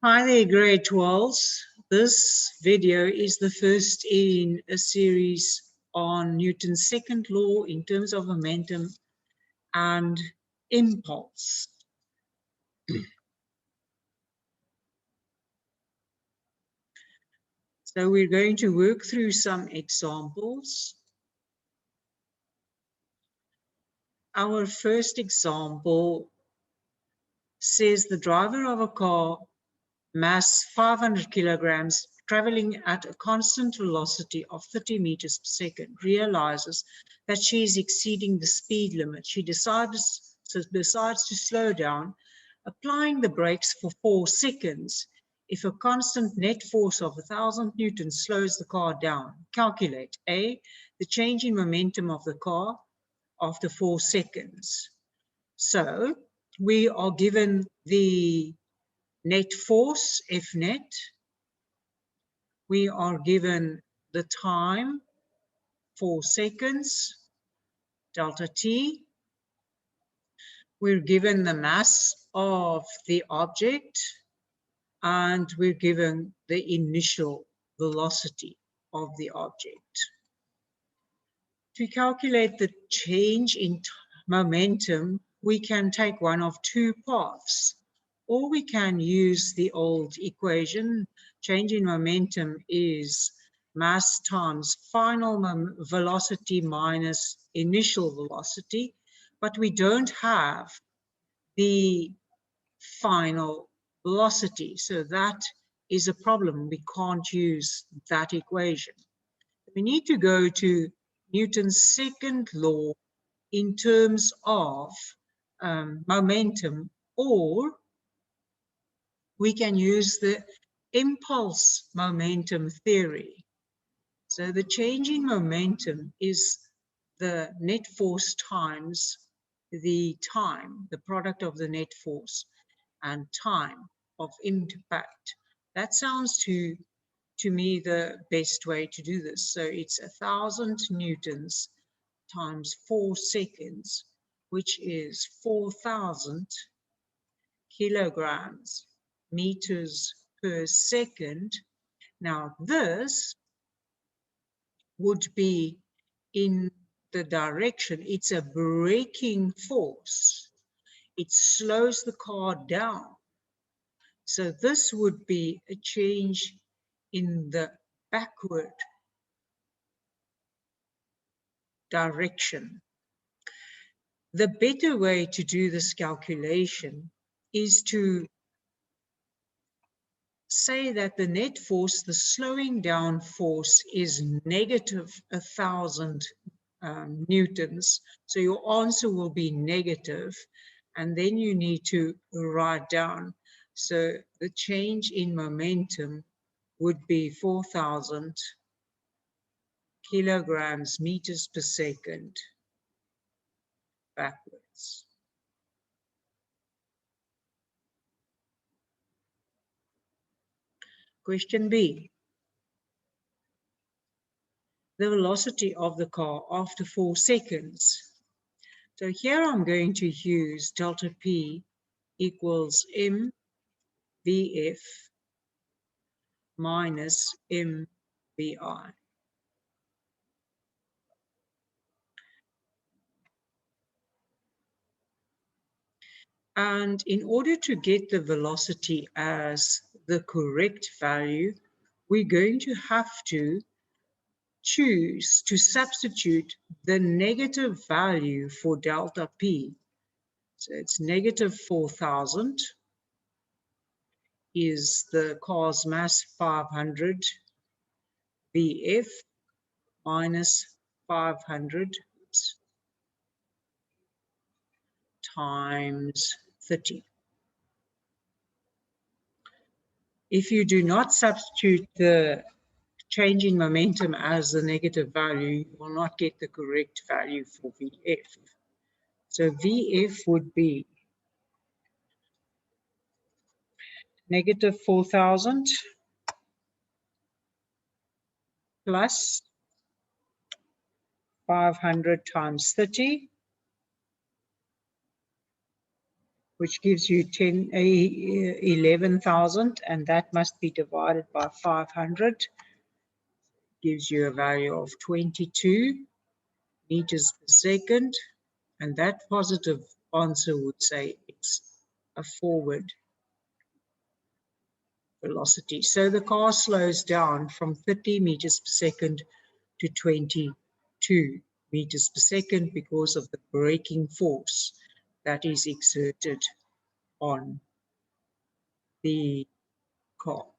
Hi there, grade 12s. This video is the first in a series on Newton's second law in terms of momentum and impulse. So we're going to work through some examples. Our first example says the driver of a car, mass 500 kilograms, traveling at a constant velocity of 30 meters per second, realizes that she is exceeding the speed limit. She decides to slow down, applying the brakes for 4 seconds. If a constant net force of 1,000 newtons slows the car down, calculate A, the change in momentum of the car after 4 seconds. So we are given the net force, F net. We are given the time, 4 seconds, delta T. We're given the mass of the object, and we're given the initial velocity of the object. To calculate the change in momentum, we can take one of two paths, or we can use the old equation. Change in momentum is mass times final velocity minus initial velocity, but we don't have the final velocity, so that is a problem. We can't use that equation. We need to go to Newton's second law in terms of momentum, or we can use the impulse momentum theory. So the change in momentum is the net force times the time, the product of the net force and time of impact. That sounds to me the best way to do this. So it's 1,000 newtons times 4 seconds, which is 4,000 kilograms meters per second. Now this would be in the direction, it's a braking force. It slows the car down. So this would be a change in the backward direction. The better way to do this calculation is to say that the net force, the slowing down force, is negative 1,000 newtons. So your answer will be negative, and then you need to write down. So the change in momentum would be 4,000 kilograms meters per second backwards. Question B. The velocity of the car after 4 seconds. So here I'm going to use delta P equals mvf minus mvi. And in order to get the velocity as the correct value, we're going to have to choose to substitute the negative value for delta P. So it's negative 4,000 is the car's mass 500 VF minus 500 times 30. If you do not substitute the change in momentum as the negative value, you will not get the correct value for VF. So VF would be negative 4,000 plus 500 times 30 which gives you 11,000, and that must be divided by 500, gives you a value of 22 meters per second, and that positive answer would say it's a forward velocity. So the car slows down from 30 meters per second to 22 meters per second because of the braking force that is exerted on the car.